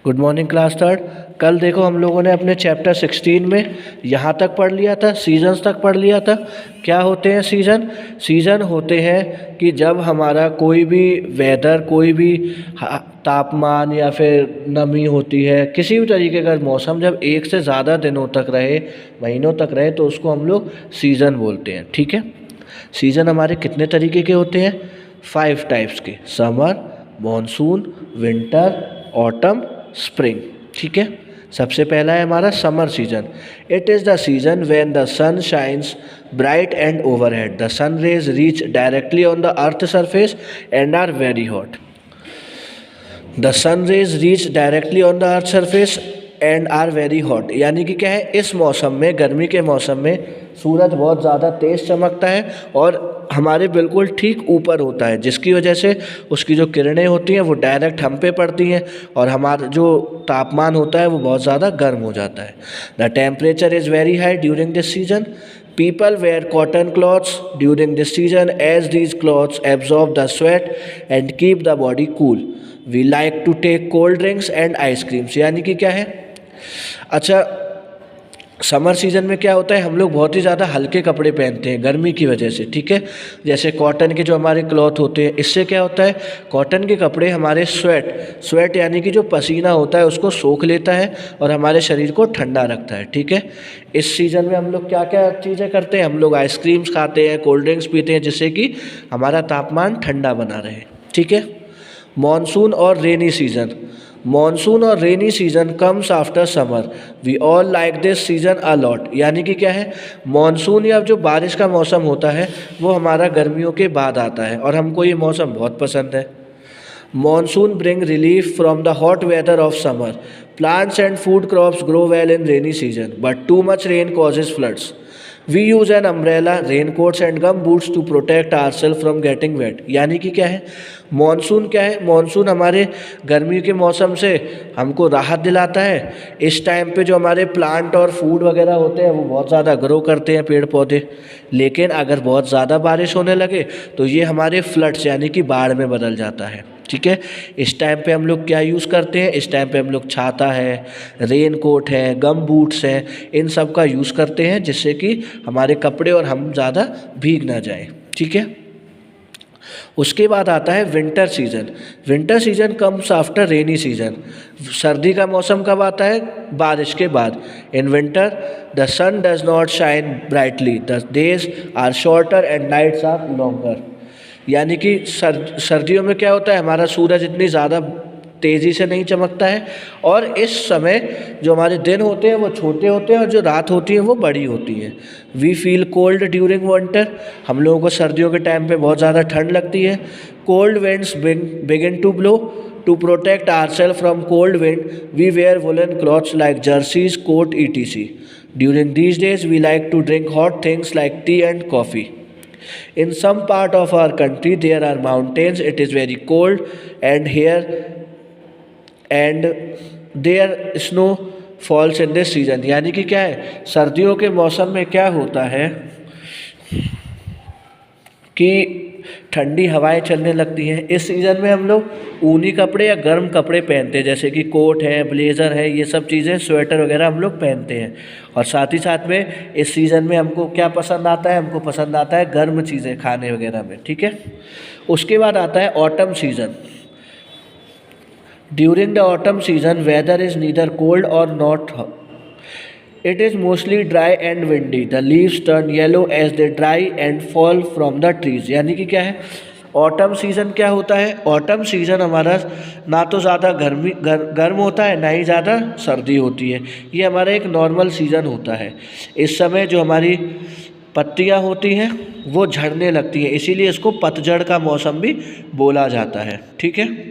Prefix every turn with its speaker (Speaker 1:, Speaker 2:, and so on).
Speaker 1: Good morning class third. कल देखो हम लोगों ने अपने चैप्टर 16 में यहाँ तक पढ़ लिया था, सीजन्स तक पढ़ लिया था। क्या होते हैं सीज़न? सीज़न होते हैं कि जब हमारा कोई भी वेदर, कोई भी तापमान या फिर नमी होती है, किसी भी तरीके का मौसम जब एक से ज़्यादा दिनों तक रहे, महीनों तक रहे, तो उसको हम लोग सीज़न बोलते हैं। ठीक है। सीज़न हमारे कितने तरीके के होते हैं? 5 टाइप्स के। Summer, monsoon, winter, autumn, spring. ठीक है। सबसे पहला है हमारा summer season. It is the season when the sun shines bright and overhead, the sun rays reach directly on the earth surface and are very hot. The sun rays reach directly on the earth surface and are very hot, यानी कि क्या है, इस मौसम में, गर्मी के मौसम में सूरज बहुत ज़्यादा तेज़ चमकता है और हमारे बिल्कुल ठीक ऊपर होता है, जिसकी वजह से उसकी जो किरणें होती हैं वो डायरेक्ट हम पे पड़ती हैं और हमारा जो तापमान होता है वो बहुत ज़्यादा गर्म हो जाता है। The temperature is very high during this season. People wear cotton cloths during this season as these cloths absorb the sweat and keep the body cool. We like to take cold drinks and ice creams. यानी कि क्या है? अच्छा, summer season में क्या होता है, हम लोग बहुत ही ज़्यादा हल्के कपड़े पहनते हैं गर्मी की वजह से। ठीक है। जैसे कॉटन के जो हमारे क्लॉथ होते हैं, इससे क्या होता है, कॉटन के कपड़े हमारे स्वेट यानी कि जो पसीना होता है उसको सोख लेता है और हमारे शरीर को ठंडा रखता है। ठीक है। इस सीज़न में हम लोग क्या क्या चीज़ें करते हैं, हम लोग आइसक्रीम्स खाते हैं, कोल्ड ड्रिंक्स पीते हैं, जिससे कि हमारा तापमान ठंडा बना रहे। ठीक है। मॉनसून और रेनी सीज़न। मॉनसून और rainy season comes after summer. We all like this season a lot. यानी कि क्या है, मॉनसून या जो बारिश का मौसम होता है वो हमारा गर्मियों के बाद आता है और हमको ये मौसम बहुत पसंद है। Monsoon bring relief from the hot weather of summer. Plants and food crops grow well in rainy season but too much rain causes floods. We use an umbrella, rain coats and gum boots to protect our self from getting wet. यानी कि क्या है, monsoon क्या है, monsoon हमारे गर्मी के मौसम से हमको राहत दिलाता है। इस टाइम पे जो हमारे प्लांट और फूड वगैरह होते हैं वो बहुत ज़्यादा ग्रो करते हैं, पेड़ पौधे। लेकिन अगर बहुत ज़्यादा बारिश होने लगे तो ये हमारे फ्लड्स यानी कि बाढ़ में बदल जाता है। ठीक है। इस टाइम पे हम लोग क्या यूज़ करते हैं, इस टाइम पे हम लोग छाता है, रेन कोट है, गम बूट्स हैं, इन सब का यूज़ करते हैं जिससे कि हमारे कपड़े और हम ज़्यादा भीग ना जाएं। ठीक है। उसके बाद आता है winter season. Winter season comes after rainy season. सर्दी का मौसम कब आता है? बारिश के बाद। In winter the sun does not shine brightly, the days are shorter and nights are longer. यानी कि सर्दियों में क्या होता है, हमारा सूरज इतनी ज़्यादा तेज़ी से नहीं चमकता है और इस समय जो हमारे दिन होते हैं वो छोटे होते हैं और जो रात होती है वो बड़ी होती है। We feel cold during winter. हम लोगों को सर्दियों के टाइम पे बहुत ज़्यादा ठंड लगती है। Cold winds begin to blow. To protect ourself from cold wind we wear woollen clothes like jerseys, coat etc. During these days we like to drink hot things like tea and coffee. In some part of our country there are mountains, it is very cold and there snow falls in this season. यानी कि क्या है, सर्दियों के मौसम में क्या होता है कि ठंडी हवाएं चलने लगती हैं। इस सीज़न में हम लोग ऊनी कपड़े या गर्म कपड़े पहनते हैं, जैसे कि कोट है, ब्लेज़र है, ये सब चीज़ें, स्वेटर वगैरह हम लोग पहनते हैं। और साथ ही साथ में इस सीज़न में हमको क्या पसंद आता है, हमको पसंद आता है गर्म चीज़ें खाने वगैरह में। ठीक है। उसके बाद आता है autumn season. During the autumn season weather is neither cold और not hot. It is mostly dry and windy. The leaves turn yellow as they dry and fall from the trees. यानी कि क्या है, ऑटम सीज़न क्या होता है, autumn season हमारा ना तो ज़्यादा गर्म होता है, ना ही ज़्यादा सर्दी होती है। ये हमारा एक नॉर्मल सीज़न होता है। इस समय जो हमारी पत्तियाँ होती हैं वो झड़ने लगती हैं, इसीलिए इसको पतझड़ का मौसम भी बोला जाता है। ठीक है।